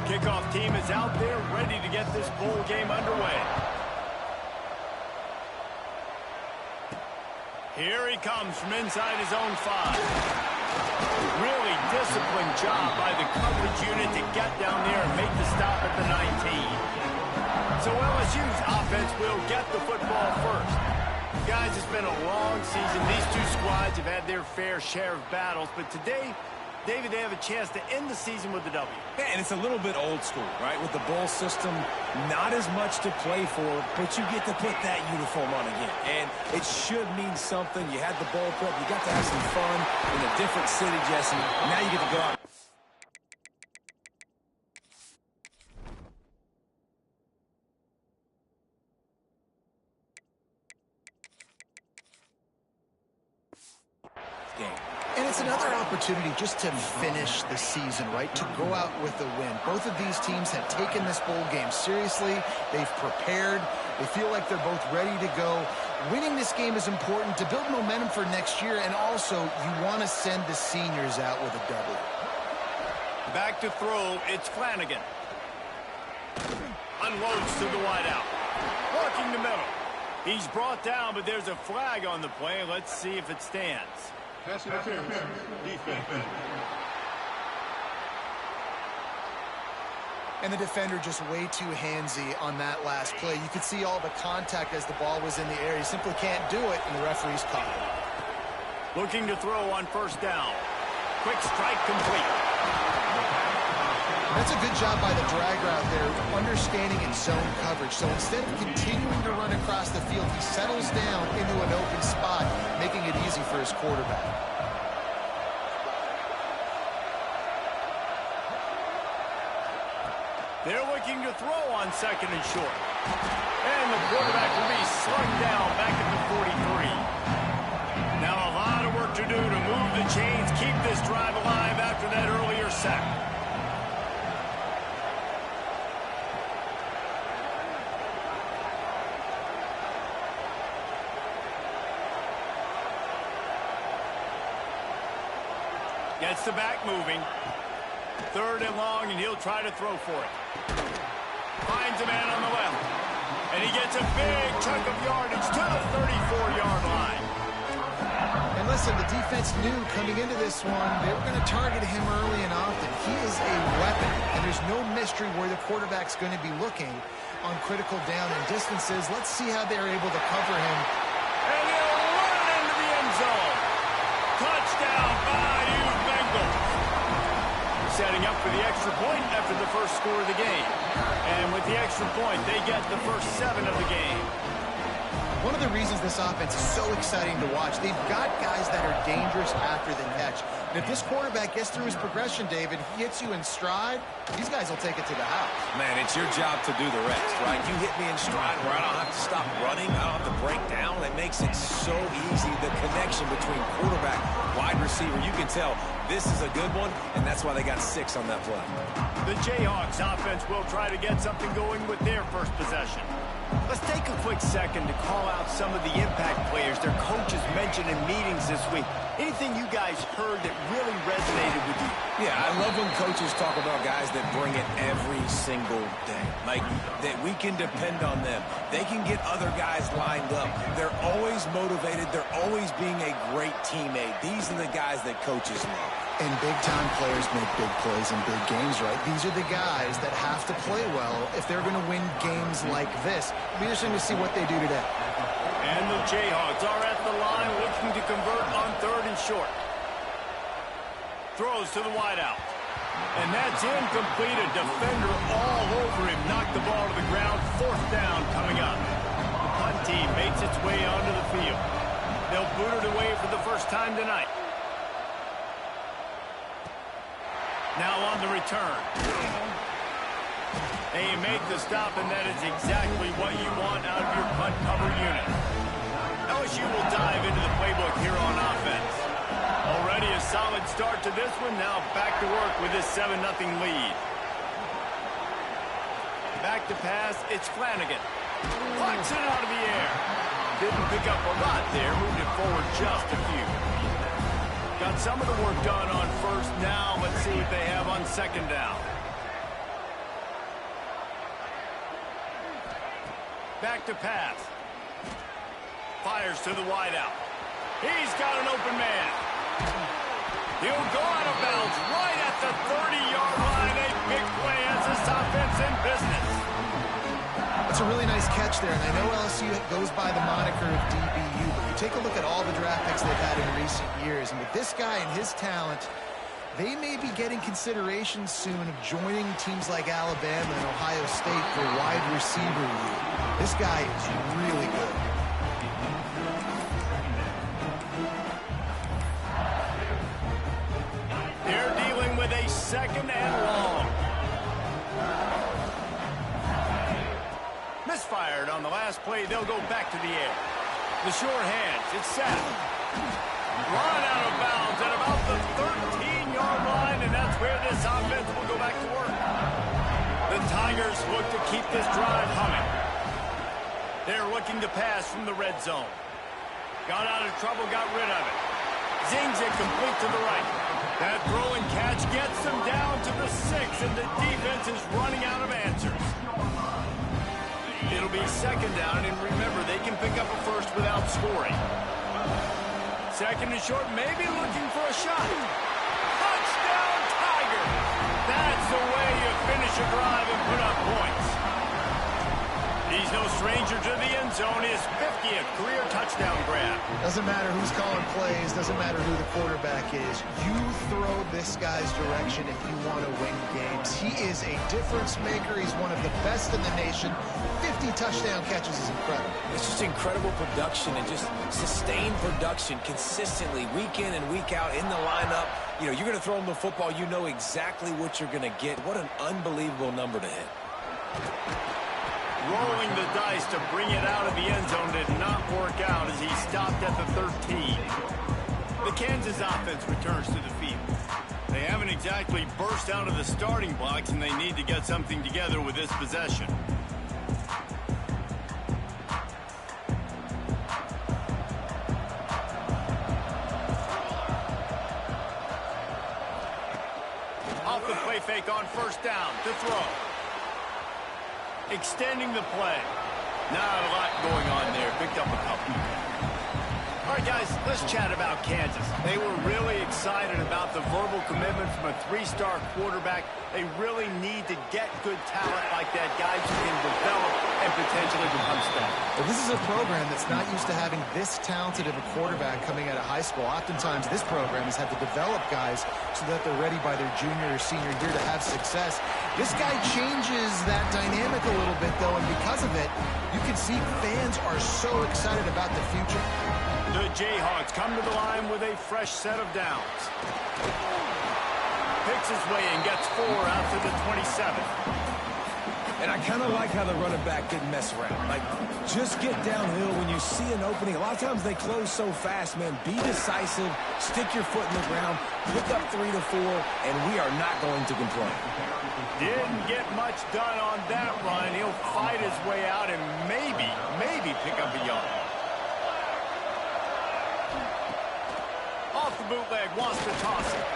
Kickoff team is out there ready to get this bowl game underway. Here he comes from inside his own 5. Really disciplined job by the coverage unit to get down there and make the stop at the 19. So LSU's offense will get the football first. Guys, it's been a long season. These two squads have had their fair share of battles, but today, David, they have a chance to end the season with a W. Yeah, and it's a little bit old school, right? With the bowl system, not as much to play for, but you get to put that uniform on again. And it should mean something. You had the bowl prep. You got to have some fun in a different city, Jesse. Now you get to go out. And it's another opportunity just to finish the season, right? To go out with a win. Both of these teams have taken this bowl game seriously. They've prepared. They feel like they're both ready to go. Winning this game is important to build momentum for next year, and also you want to send the seniors out with a W. Back to throw, it's Flanagan. Unloads to the wideout. Working the middle. He's brought down, but there's a flag on the play. Let's see if it stands. Pass interference, defense. And the defender just way too handsy on that last play. You could see all the contact as the ball was in the air. He simply can't do it, and the referee's caught it. Looking to throw on first down. Quick strike complete. That's a good job by the drag route there, understanding its zone coverage. So instead of continuing to run across the field, he settles down into an open spot, making it easy for his quarterback. They're looking to throw on second and short. And the quarterback will be slugged down back at the 43. Now a lot of work to do to move the chains, keep this drive alive after that earlier sack. Gets the back moving. Third and long, and he'll try to throw for it. Finds a man on the left. And he gets a big chunk of yardage to the 34-yard line. And listen, the defense knew coming into this one, they were going to target him early and often. He is a weapon, and there's no mystery where the quarterback's going to be looking on critical down and distances. Let's see how they're able to cover him. And he'll run into the end zone. Touchdown, Bayou Bengals. Setting up for the extra point after the first score of the game. And with the extra point, they get the first 7 of the game. One of the reasons this offense is so exciting to watch, they've got guys that are dangerous after the catch. And if this quarterback gets through his progression, David, he hits you in stride, these guys will take it to the house. Man, it's your job to do the rest, right? You hit me in stride where I don't have to stop running. I don't have to break down. It makes it so easy. The connection between quarterback, wide receiver, you can tell this is a good one, and that's why they got 6 on that play. The Jayhawks offense will try to get something going with their first possession. Let's take a quick second to call out some of the impact players their coaches mentioned in meetings this week. Anything you guys heard that really resonated with you? Yeah, I love when coaches talk about guys that bring it every single day. Like, that we can depend on them. They can get other guys lined up. They're always motivated. They're always being a great teammate. These are the guys that coaches love. And big-time players make big plays in big games, right? These are the guys that have to play well if they're going to win games like this. It'll be interesting to see what they do today. And the Jayhawks are at the line looking to convert on third and short. Throws to the wideout. And that's incomplete. A defender all over him. Knocked the ball to the ground. Fourth down coming up. The punt team makes its way onto the field. They'll boot it away for the first time tonight. Now on the return. They make the stop, and that is exactly what you want out of your punt cover unit. LSU will dive into the playbook here on offense. Already a solid start to this one. Now back to work with this 7-0 lead. Back to pass, it's Flanagan. Plucks it out of the air. Didn't pick up a lot there, moved it forward just a few. Got some of the work done on first. Now let's see what they have on second down. Back to pass. Fires to the wideout. He's got an open man. He'll go out of bounds right at the 30-yard line. A big play as this offense in business. That's a really nice catch there, and I know LSU goes by the moniker of DBU, but you take a look at all the draft picks they've had in recent years, and with this guy and his talent, they may be getting consideration soon of joining teams like Alabama and Ohio State for wide receiver room. This guy is really good. They're dealing with a second and long. Misfired on the last play. They'll go back to the air. The short hands. It's set. Run out of bounds at about the 13-yard line, and that's where this offense will go back to work. The Tigers look to keep this drive humming. They're looking to pass from the red zone. Got out of trouble, got rid of it. Zings it complete to the right. That throw and catch gets them down to the 6, and the defense is running out of answers. It'll be second down, and remember, they can pick up a first without scoring. Second and short, maybe looking for a shot. Touchdown, Tiger! That's the way you finish a drive and put up points. He's no stranger to the end zone. His 50th career touchdown grab. Doesn't matter who's calling plays, doesn't matter who the quarterback is. You throw this guy's direction if you want to win games. He is a difference maker. He's one of the best in the nation. 50 touchdown catches is incredible. It's just incredible production and just sustained production consistently week in and week out in the lineup. You know, you're going to throw him the football, you know exactly what you're going to get. What an unbelievable number to hit. Rolling the dice to bring it out of the end zone did not work out as he stopped at the 13. The Kansas offense returns to the field. They haven't exactly burst out of the starting blocks, and they need to get something together with this possession. Off the play fake on first down to throw. Extending the play. Not a lot going on there. Picked up a couple. All right, guys, let's chat about Kansas. They were really excited about the verbal commitment from a 3-star quarterback. They really need to get good talent like that, guys who can develop and potentially become stars. Well, this is a program that's not used to having this talented of a quarterback coming out of high school. Oftentimes, this program has had to develop guys so that they're ready by their junior or senior year to have success. This guy changes that dynamic a little bit, though, and because of it, you can see fans are so excited about the future. The Jayhawks come to the line with a fresh set of downs. Picks his way and gets 4 out to the 27. And I kind of like how the running back didn't mess around. Like, just get downhill when you see an opening. A lot of times they close so fast, man. Be decisive, stick your foot in the ground, pick up 3 to 4, and we are not going to complain. Didn't get much done on that run. He'll fight his way out and maybe pick up a yard. Off the bootleg, wants to toss it.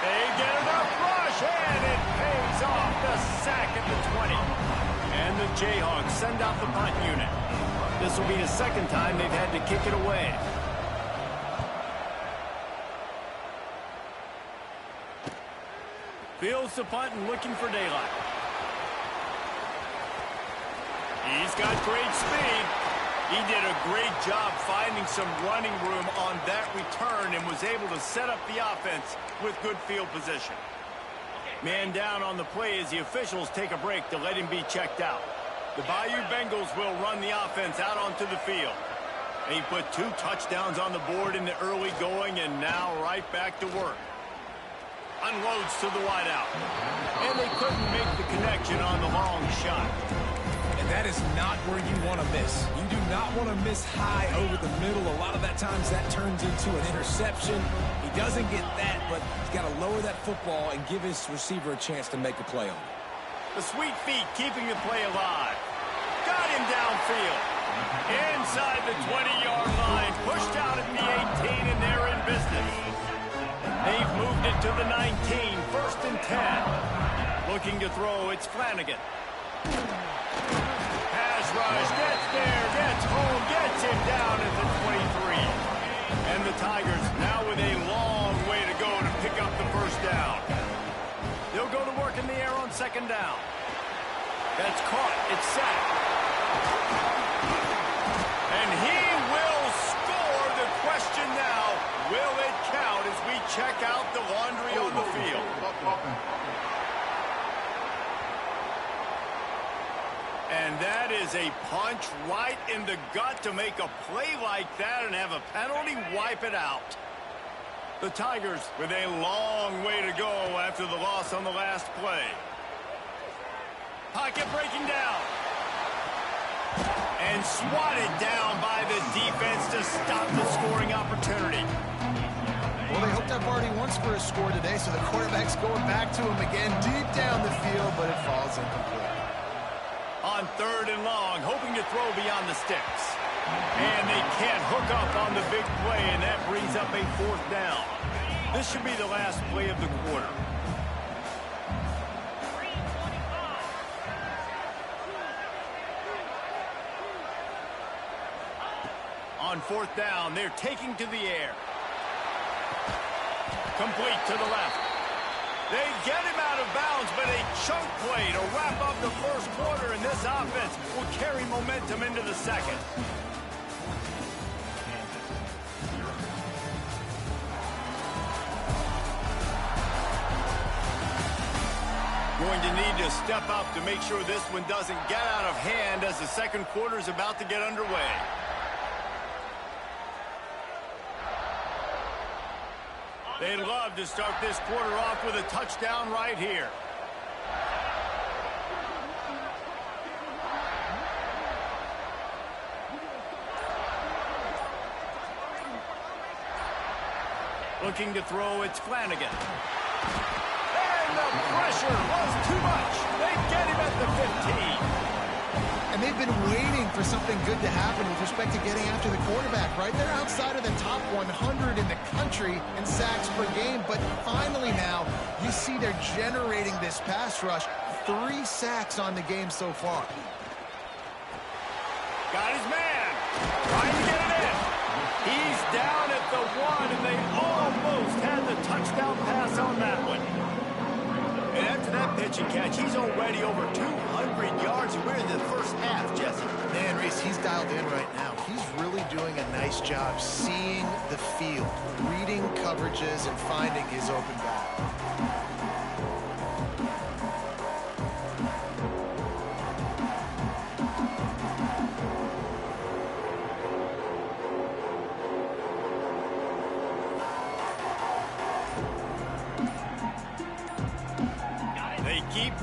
They get enough rush, and it pays off. The sack at the 20. And the Jayhawks send out the punt unit. This will be the second time they've had to kick it away. Fields the punt and looking for daylight. He's got great speed. He did a great job finding some running room on that return and was able to set up the offense with good field position. Man down on the play as the officials take a break to let him be checked out. The Bayou Bengals will run the offense out onto the field. They put 2 touchdowns on the board in the early going and now right back to work. Unloads to the wideout. And they couldn't make the connection on the long shot. And that is not where you want to miss. You do not want to miss high over the middle. A lot of that times that turns into an interception. He doesn't get that, but he's got to lower that football and give his receiver a chance to make a play on it. The sweet feet keeping the play alive. Got him downfield. Inside the 20-yard line. Pushed out at the 18, and they're in business. They've moved it to the 19. 1st and 10. Looking to throw, it's Flanagan. Pass pass rush. Gets there, gets home, gets him down at the 23. And the Tigers now with a long way to go to pick up the first down. They'll go to work in the air on second down. That's caught. It's set. And he will score. The question now, will it count as we check out the laundry on the field? And that is a punch right in the gut to make a play like that and have a penalty wipe it out. The Tigers with a long way to go after the loss on the last play. Pocket breaking down. And swatted down by the defense to stop the scoring opportunity. Well, they hoped up already once for a score today, so the quarterback's going back to him again deep down the field, but it falls incomplete. On third and long, hoping to throw beyond the sticks. And they can't hook up on the big play, and that brings up a fourth down. This should be the last play of the quarter. On fourth down, they're taking to the air. Complete to the left. They get him out of bounds, but a chunk play to wrap up the first quarter, and this offense will carry momentum into the second. Going to need to step up to make sure this one doesn't get out of hand as the second quarter is about to get underway. They'd love to start this quarter off with a touchdown right here. Looking to throw, it's Flanagan. And the pressure was too much. They get him at the 15. And they've been waiting for something good to happen with respect to getting after the quarterback, right? They're outside of the top 100 in the country in sacks per game, but finally now you see they're generating this pass rush. 3 sacks on the game so far. Got his man. Trying to get it in. He's down at the 1, and they almost had the touchdown pass on that one. And after that pitch and catch, he's already over 200 yards. We're in the first half, Jesse. Man, Reese, he's dialed in right now. He's really doing a nice job seeing the field, reading coverages, and finding his open guy.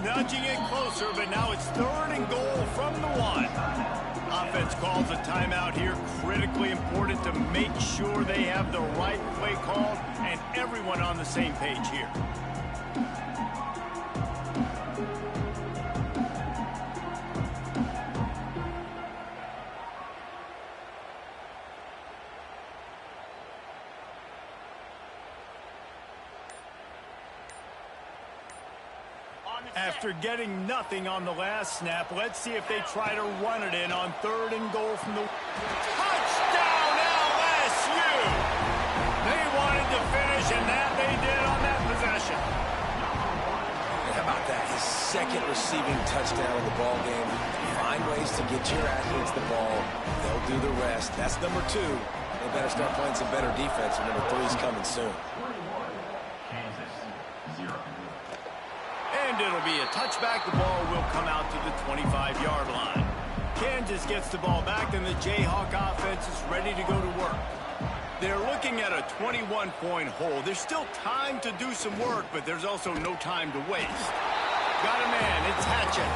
Nudging it closer, but now it's third and goal from the 1. Offense calls a timeout here. Critically important to make sure they have the right play called and everyone on the same page here. After getting nothing on the last snap, let's see if they try to run it in on third and goal from the... Touchdown, LSU! They wanted to finish, and that they did on that possession. How about that? His second receiving touchdown of the ball game. Find ways to get your athletes the ball. They'll do the rest. That's number 2. They better start playing some better defense, and number 3 is coming soon. And it'll be a touchback. The ball will come out to the 25-yard line. Kansas gets the ball back, and the Jayhawk offense is ready to go to work. They're looking at a 21-point hole. There's still time to do some work, but there's also no time to waste. Got a man. It's Hatchett.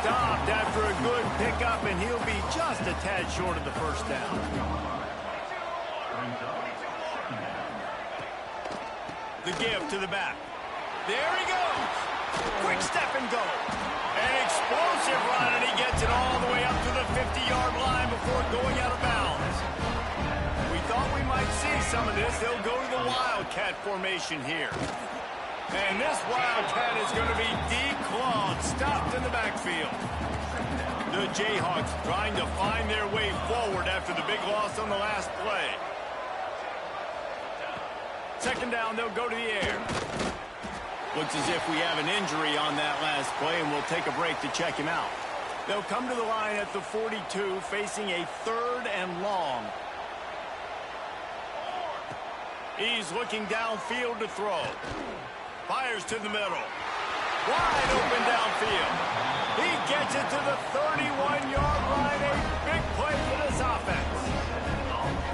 Stopped after a good pickup, and he'll be just a tad short of the first down. The give to the back. There he goes. Quick step and go. An explosive run, and he gets it all the way up to the 50-yard line before going out of bounds. We thought we might see some of this. They'll go to the Wildcat formation here. And this Wildcat is going to be declawed, stopped in the backfield. The Jayhawks trying to find their way forward after the big loss on the last play. Second down, they'll go to the air. Looks as if we have an injury on that last play, and we'll take a break to check him out. They'll come to the line at the 42, facing a 3rd and long. He's looking downfield to throw. Fires to the middle. Wide open downfield. He gets it to the 31-yard line. A big play for this offense.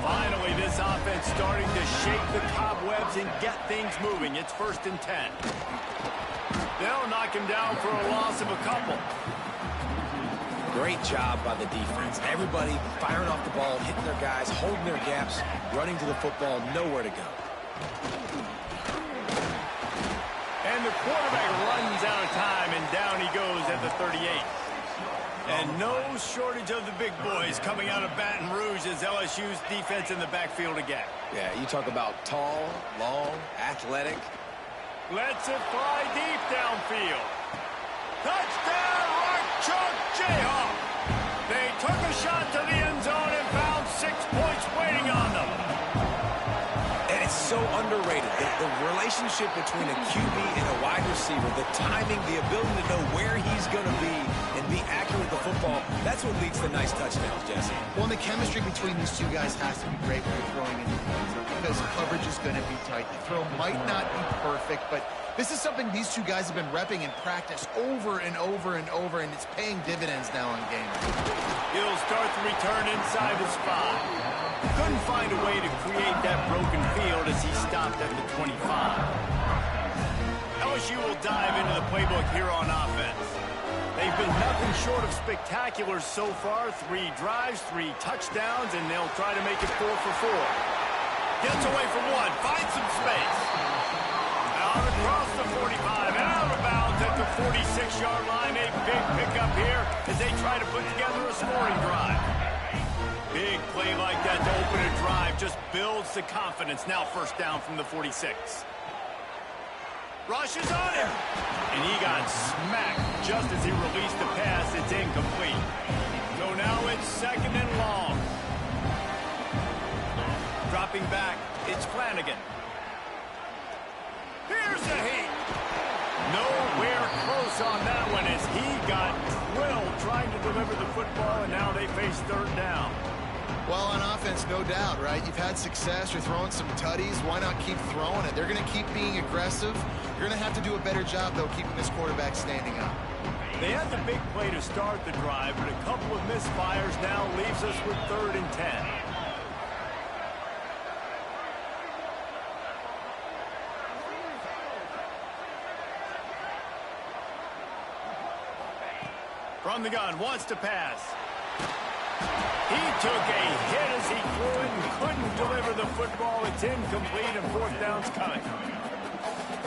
Finally, this offense starting to shake the cobwebs and get things moving. It's 1st and 10. They'll knock him down for a loss of a couple. Great job by the defense. Everybody firing off the ball, hitting their guys, holding their gaps, running to the football, nowhere to go. And the quarterback runs out of time, and down he goes at the 38. And no shortage of the big boys coming out of Baton Rouge as LSU's defense in the backfield again. Yeah, you talk about tall, long, athletic. Lets it fly deep downfield. Touchdown, Rock Chalk Jayhawk. They took a shot to the end zone and found 6 points waiting on them. And it's so underrated. The relationship between a QB and a wide receiver, the timing, the ability to know where he's going to be and be accurate with the football, that's what leads to nice touchdowns, Jesse. Well, and the chemistry between these two guys has to be great when you're throwing in the end zone because coverage is going to be tight. The throw might not be perfect, but this is something these two guys have been repping in practice over and over and over, and it's paying dividends now in games. He'll start the return inside his 5. Couldn't find a way to create that broken field as he stopped at the 25. LSU will dive into the playbook here on offense. They've been nothing short of spectacular so far. 3 drives, 3 touchdowns, and they'll try to make it 4 for 4. Gets away from one, finds some space. Out across the 45 and out of bounds at the 46-yard line. A big pickup here as they try to put together a scoring drive. Big play like that to open a drive just builds the confidence. Now 1st down from the 46. Rushes on him. And he got smacked just as he released the pass. It's incomplete. So now it's 2nd and long. Dropping back, it's Flanagan. Here's the heat. Nowhere close on that one as he got drilled trying to deliver the football, and now they face 3rd down. Well, on offense, no doubt, right? You've had success. You're throwing some tutties. Why not keep throwing it? They're going to keep being aggressive. You're going to have to do a better job, though, keeping this quarterback standing up. They had the big play to start the drive, but a couple of misfires now leaves us with 3rd and 10. From the gun, wants to pass. He took a hit as he threw it and couldn't deliver the football. It's incomplete and 4th down's coming.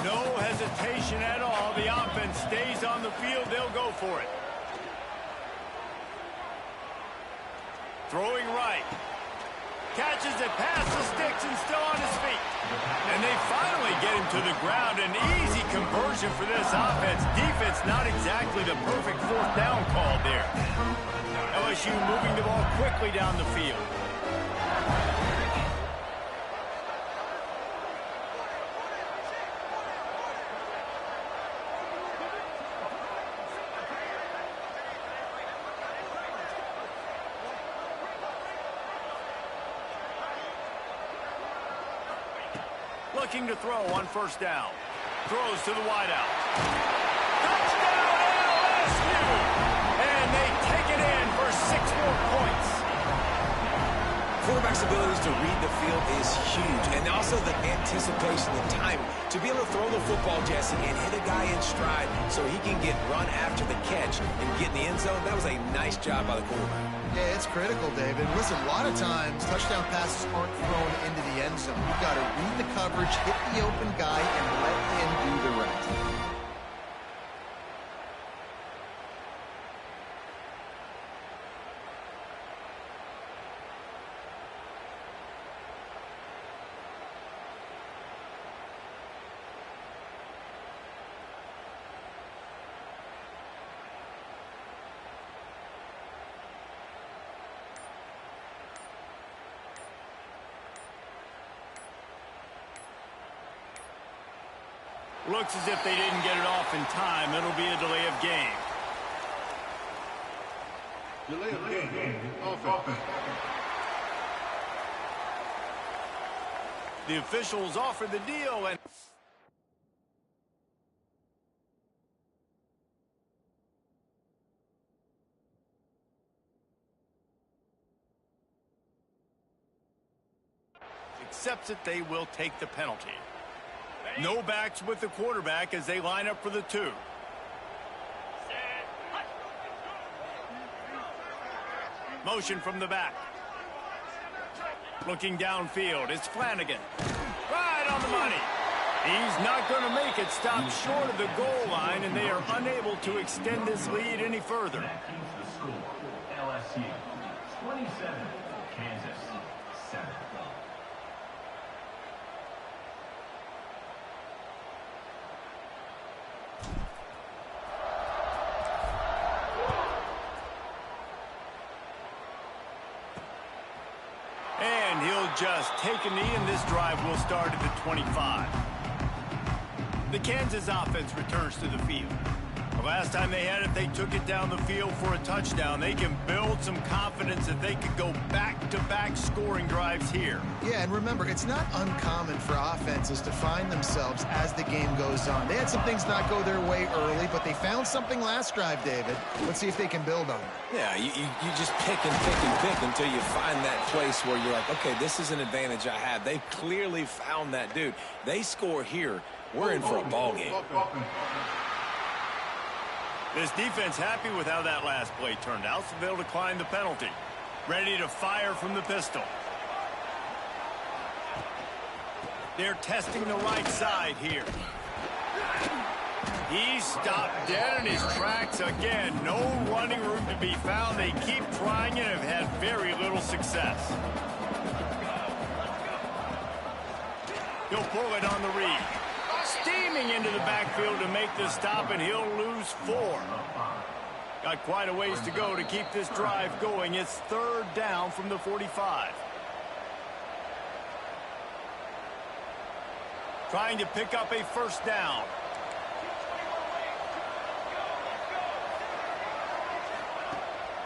No hesitation at all. The offense stays on the field. They'll go for it. Throwing right. Catches it past the sticks and still on his feet. And they finally get him to the ground. An easy conversion for this offense. Defense not exactly the perfect 4th down call there. LSU moving the ball quickly down the field. Looking to throw on 1st down. Throws to the wideout. Touchdown LSU! And they take it in for 6 more points. Quarterback's abilities to read the field is huge. And also the anticipation, the time to be able to throw the football, Jesse, and hit a guy in stride so he can get run after the catch and get in the end zone. That was a nice job by the quarterback. Yeah, it's critical, David. Listen, a lot of times touchdown passes aren't thrown into the end zone. You've got to read the coverage, hit the open guy, and let him do the rest. Looks as if they didn't get it off in time. It'll be a delay of game. Delay of game. Offense. The officials offer the deal and accepts it. They will take the penalty. No backs with the quarterback as they line up for the 2. Motion from the back. Looking downfield, it's Flanagan. Right on the money. He's not going to make it. Stop short of the goal line, and they are unable to extend this lead any further. LSU 27, Kansas 7. And he'll just take a knee, and this drive will start at the 25. The Kansas offense returns to the field. The last time they had it, they took it down the field for a touchdown. They can build some confidence that they could go back-to-back scoring drives here. Yeah, and remember, it's not uncommon for offenses to find themselves as the game goes on. They had some things not go their way early, but they found something last drive, David. Let's see if they can build on it. Yeah, you just pick and pick and pick until you find that place where you're like, okay, this is an advantage I have. They clearly found that dude. They score here. We're in for a ball game. This defense happy with how that last play turned out, so they'll decline the penalty. Ready to fire from the pistol. They're testing the right side here. He stopped dead in his tracks again. No running room to be found. They keep trying and have had very little success. He'll pull it on the read. Steaming into the backfield to make the stop, and he'll lose 4. Got quite a ways to go to keep this drive going. It's 3rd down from the 45. Trying to pick up a 1st down.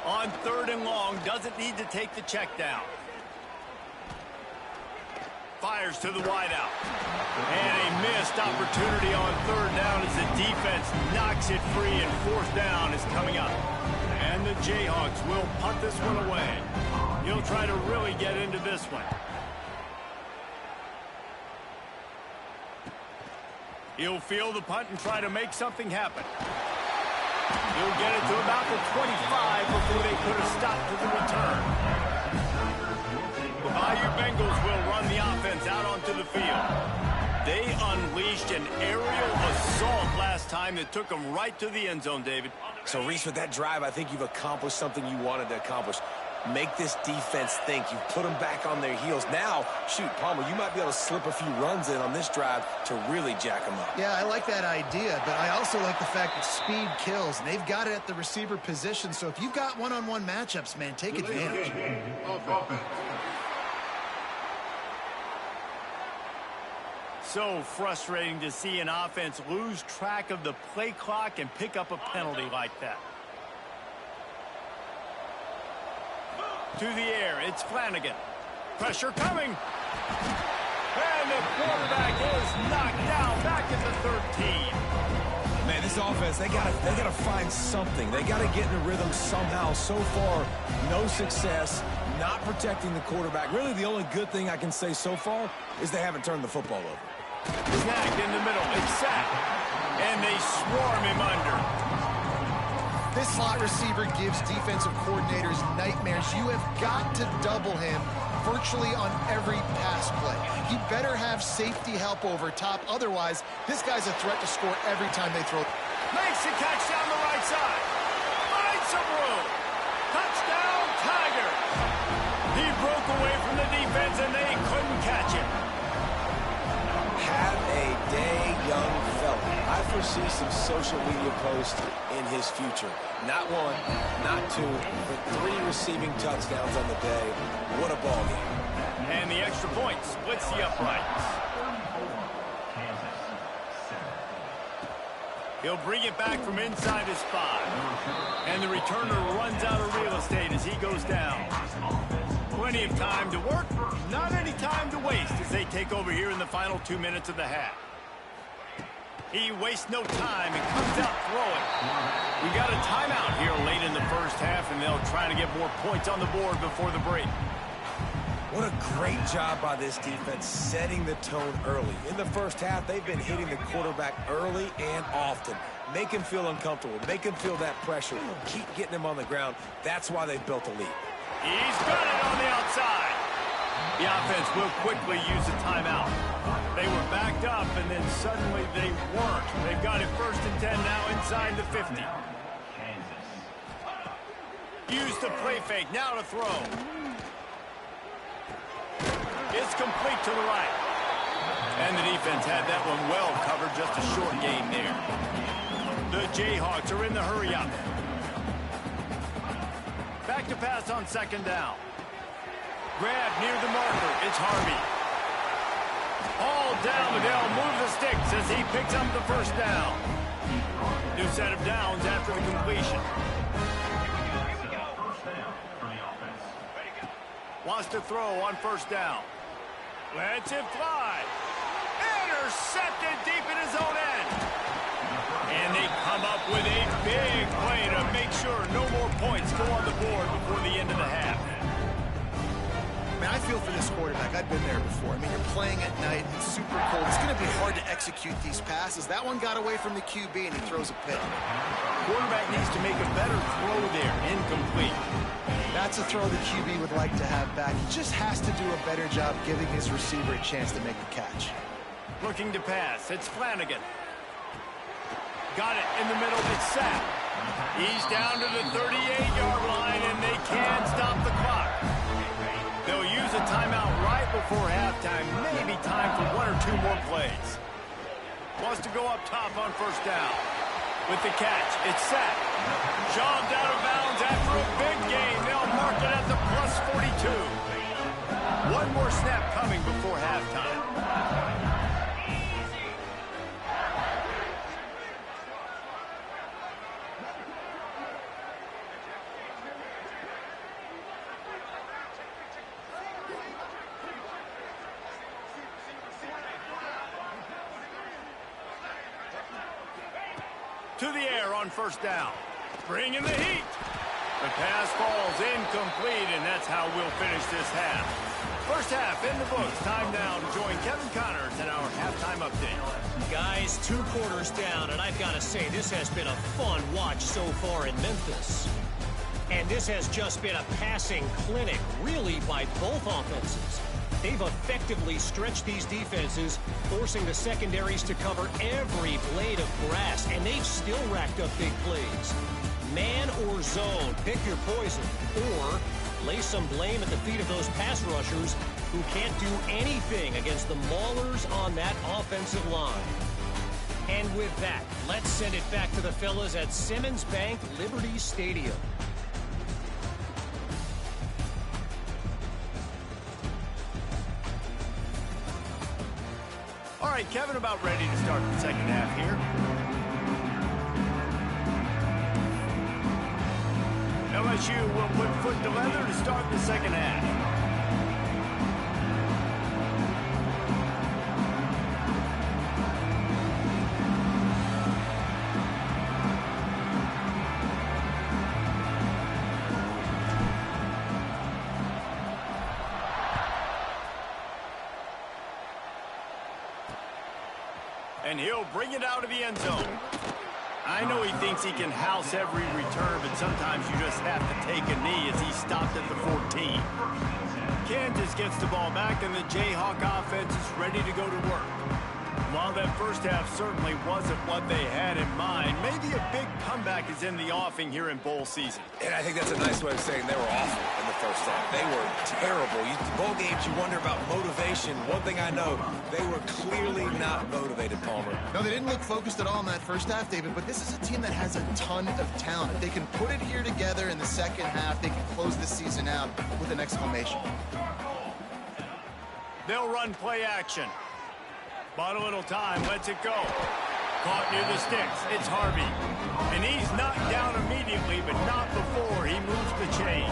On 3rd and long, doesn't need to take the check down. Fires to the wideout. And a missed opportunity on 3rd down as the defense knocks it free, and 4th down is coming up. And the Jayhawks will punt this one away. He'll try to really get into this one. He'll field the punt and try to make something happen. He'll get it to about the 25 before they put a stop to the return. The Bayou Bengals will run the offense out onto the field. They unleashed an aerial assault last time that took them right to the end zone, David. So, Reese, with that drive, I think you've accomplished something you wanted to accomplish. Make this defense think. You've put them back on their heels. Now, shoot, Palmer, you might be able to slip a few runs in on this drive to really jack them up. Yeah, I like that idea, but I also like the fact that speed kills, and they've got it at the receiver position. So if you've got one-on-one matchups, man, take advantage. So frustrating to see an offense lose track of the play clock and pick up a penalty like that. To the air, it's Flanagan. Pressure coming. And the quarterback is knocked down back at the 13. Man, this offense, they gotta find something. They gotta get in a rhythm somehow. So far, no success, not protecting the quarterback. Really, the only good thing I can say so far is they haven't turned the football over. Snagged in the middle, it's sacked. And they swarm him under. This slot receiver gives defensive coordinators nightmares. You have got to double him virtually on every pass play. He better have safety help over top. Otherwise, this guy's a threat to score every time they throw. Makes the catch down the right side. Finds some room. Touchdown, Tigers. He broke away from the defense, and they couldn't catch him. Have a day, young fella. I foresee some social media posts in his future. Not 1, not 2, but 3 receiving touchdowns on the day. What a ball game. And the extra point splits the uprights. He'll bring it back from inside his 5. And the returner runs out of real estate as he goes down. Plenty of time to work, not any time to waste as they take over here in the final 2 minutes of the half. He wastes no time and comes out throwing. We got a timeout here late in the first half, and they'll try to get more points on the board before the break. What a great job by this defense setting the tone early. In the first half, they've been hitting the quarterback early and often. Make him feel uncomfortable. Make him feel that pressure. Keep getting him on the ground. That's why they've built a lead. He's got it on the outside. The offense will quickly use a timeout. They were backed up, and then suddenly they weren't. They've got it 1st and 10 now inside the 50. Use the play fake. Now to throw. It's complete to the right. And the defense had that one well covered. Just a short game there. The Jayhawks are in the hurry-up. Back to pass on 2nd down. Grab near the marker. It's Harvey. All down, but they'll move the sticks as he picks up the 1st down. New set of downs after the completion. Wants to throw on 1st down. Lets it fly. Intercepted deep in his own end. And they come up with a big play to make sure no more points go on the board before the end of the half. Man, I feel for this quarterback. I've been there before. I mean, you're playing at night. It's super cold. It's going to be hard to execute these passes. That one got away from the QB, and he throws a pick. Quarterback needs to make a better throw there. Incomplete. That's a throw the QB would like to have back. He just has to do a better job giving his receiver a chance to make a catch. Looking to pass. It's Flanagan. Got it in the middle. It's sacked. He's down to the 38-yard line, and they can't stop the clock. They'll use a timeout right before halftime. Maybe time for 1 or 2 more plays. Wants to go up top on 1st down. With the catch, it's sacked. Shoved out of bounds after a big gain. They'll mark it at the plus 42. 1 more snap coming before halftime. To the air on 1st down. Bring in the heat. The pass falls incomplete, and that's how we'll finish this half. First half in the books. Time now to join Kevin Connors in our halftime update. Guys, 2 quarters down, and I've got to say, this has been a fun watch so far in Memphis. And this has just been a passing clinic, really, by both offenses. They've effectively stretched these defenses, forcing the secondaries to cover every blade of grass, and they've still racked up big plays. Man or zone, pick your poison, or lay some blame at the feet of those pass rushers who can't do anything against the maulers on that offensive line. And with that, let's send it back to the fellas at Simmons Bank Liberty Stadium. All right, Kevin, about ready to start the second half here. LSU will put foot to leather to start the second half. And he'll bring it out of the end zone. I know he thinks he can house every return, but sometimes you just have to take a knee as he stopped at the 14. Kansas gets the ball back, and the Jayhawk offense is ready to go to work. While that first half certainly wasn't what they had in mind, maybe a big comeback is in the offing here in bowl season. And I think that's a nice way of saying they were awful in the first half. They were terrible. Bowl games, you wonder about motivation. One thing I know, they were clearly not motivated, Palmer. No, they didn't look focused at all in that first half, David, but this is a team that has a ton of talent. If they can put it here together in the second half, they can close this season out with an exclamation. They'll run play action. Bought a little time, lets it go. Caught near the sticks. It's Harvey. And he's knocked down immediately, but not before he moves the chains.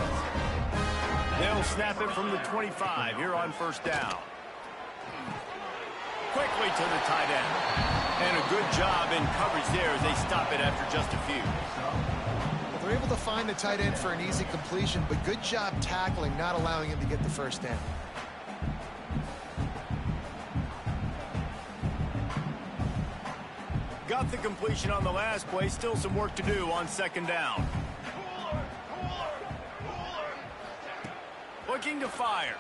They'll snap it from the 25 here on first down. Quickly to the tight end. And a good job in coverage there as they stop it after just a few. Well, they're able to find the tight end for an easy completion, but good job tackling, not allowing him to get the first down. Got the completion on the last play. Still some work to do on second down. Looking to fire.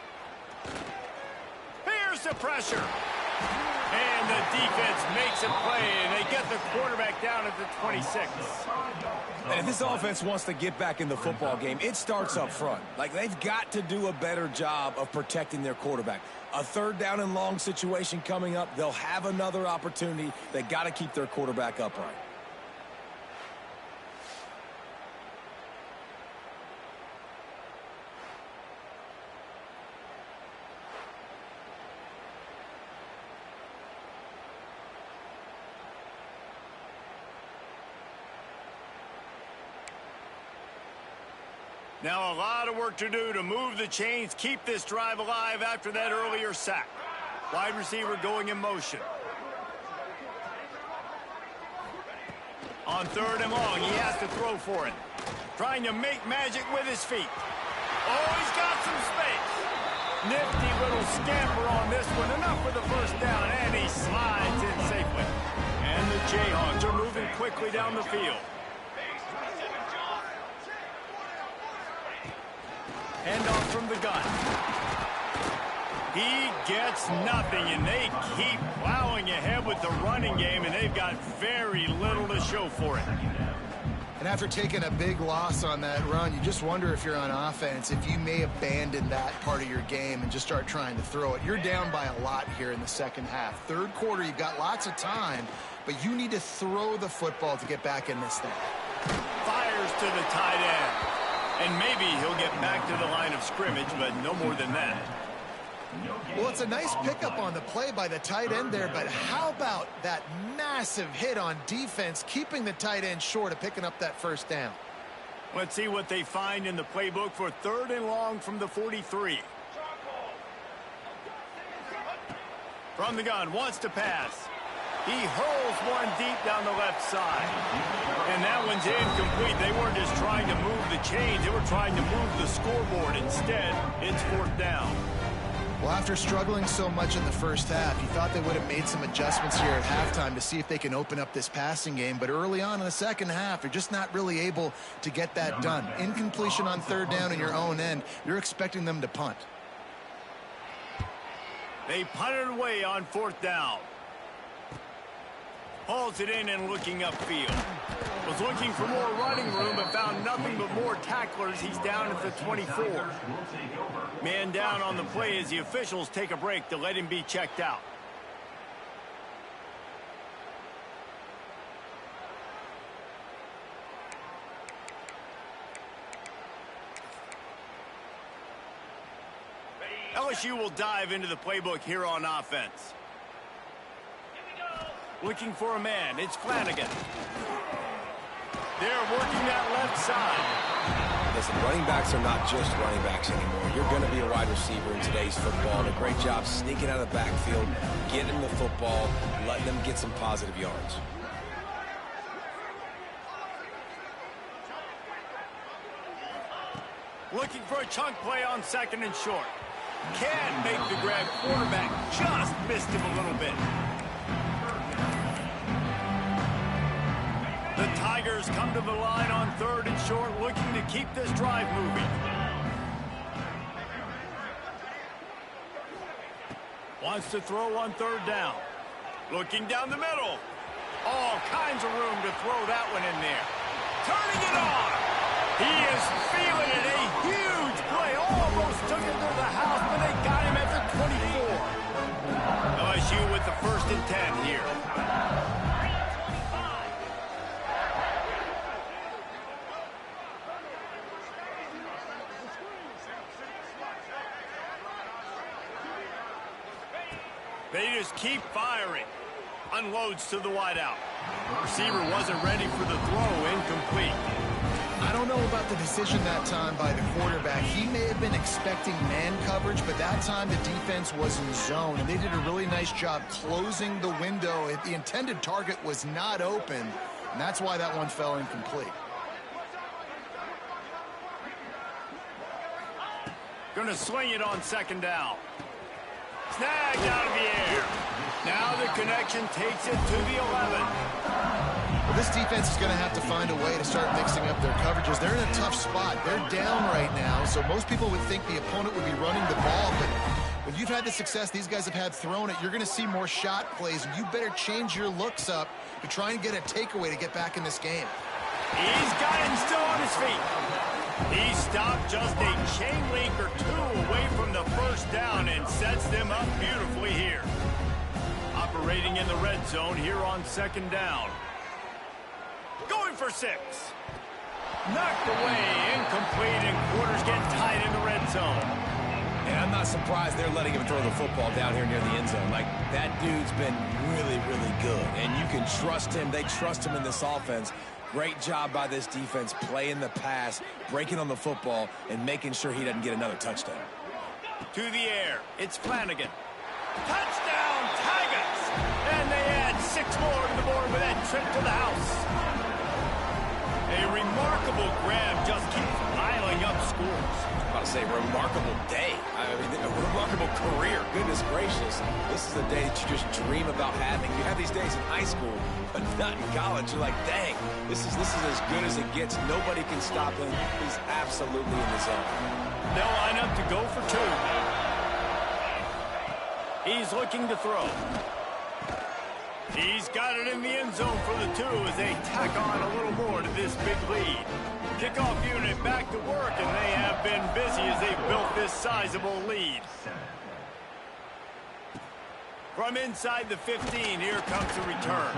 Here's the pressure. And the defense makes a play, and they get the quarterback down at the 26. And if this offense wants to get back in the football game, it starts up front. Like, they've got to do a better job of protecting their quarterback. A third down and long situation coming up. They'll have another opportunity. They got to keep their quarterback upright. Now a lot of work to do to move the chains, keep this drive alive after that earlier sack. Wide receiver going in motion. On third and long, he has to throw for it. Trying to make magic with his feet. Oh, he's got some space. Nifty little scamper on this one. Enough for the first down, and he slides in safely. And the Jayhawks are moving quickly down the field. Handoff from the gun. He gets nothing, and they keep plowing ahead with the running game, and they've got very little to show for it. And after taking a big loss on that run, you just wonder if you're on offense, if you may abandon that part of your game and just start trying to throw it. You're down by a lot here in the second half. Third quarter, you've got lots of time, but you need to throw the football to get back in this thing. Fires to the tight end. And maybe he'll get back to the line of scrimmage, but no more than that. Well, it's a nice pickup on the play by the tight end there, but how about that massive hit on defense, keeping the tight end short of picking up that first down? Let's see what they find in the playbook for third and long from the 43. From the gun, wants to pass. He hurls one deep down the left side. And that one's incomplete. They weren't just trying to move the chains. They were trying to move the scoreboard. Instead, it's fourth down. Well, after struggling so much in the first half, you thought they would have made some adjustments here at halftime to see if they can open up this passing game. But early on in the second half, you're just not really able to get that done. Incompletion on third down in your own end. You're expecting them to punt. They punted away on fourth down. Hauls it in and looking upfield. Was looking for more running room, but found nothing but more tacklers. He's down at the 24. Man down on the play as the officials take a break to let him be checked out. LSU will dive into the playbook here on offense. Looking for a man. It's Flanagan. They're working that left side. Listen, running backs are not just running backs anymore. You're going to be a wide receiver in today's football. And a great job sneaking out of the backfield, getting the football, letting them get some positive yards. Looking for a chunk play on second and short. Can't make the grab. Quarterback just missed him a little bit. The Tigers come to the line on third and short, looking to keep this drive moving. Wants to throw on third down. Looking down the middle. All kinds of room to throw that one in there. Turning it on. He is feeling it. A huge play. Almost took it to the house, but they got him at the 24. LSU with the 1st and 10 here. They just keep firing. Unloads to the wideout. Receiver wasn't ready for the throw. Incomplete. I don't know about the decision that time by the quarterback. He may have been expecting man coverage, but that time the defense was in zone, and they did a really nice job closing the window. The intended target was not open, and that's why that one fell incomplete. Gonna swing it on second down. Snagged out of the air. Now the connection takes it to the 11. Well, this defense is going to have to find a way to start mixing up their coverages. They're in a tough spot. They're down right now, so most people would think the opponent would be running the ball, but when you've had the success these guys have had throwing it, you're going to see more shot plays, and you better change your looks up to try and get a takeaway to get back in this game. He's got him still on his feet. He stopped just a chain link or two away from the first down and sets them up beautifully here. Operating in the red zone here on second down. Going for 6. Knocked away, incomplete, and quarters get tight in the red zone. And I'm not surprised they're letting him throw the football down here near the end zone. Like, that dude's been really, really good. And you can trust him. They trust him in this offense. Great job by this defense playing the pass, breaking on the football, and making sure he doesn't get another touchdown. To the air, it's Flanagan. Touchdown, Tigers! And they add 6 more to the board with that trip to the house. A remarkable grab just keeps piling up scores. I'm about to say, remarkable day. I mean, a remarkable career. Goodness gracious. This is a day that you just dream about having. You have these days in high school, but not in college. You're like, dang, this is as good as it gets. Nobody can stop him. He's absolutely in the zone. They'll line up to go for 2. He's looking to throw. He's got it in the end zone for the 2 as they tack on a little more to this big lead. Kickoff unit back to work, and they have been busy as they've built this sizable lead. From inside the 15, here comes the return.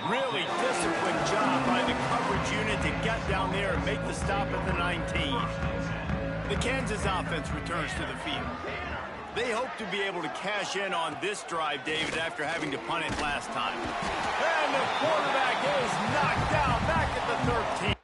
Really disciplined job by the coverage unit to get down there and make the stop at the 19. The Kansas offense returns to the field. They hope to be able to cash in on this drive, David, after having to punt it last time. And the quarterback is knocked down back at the 13.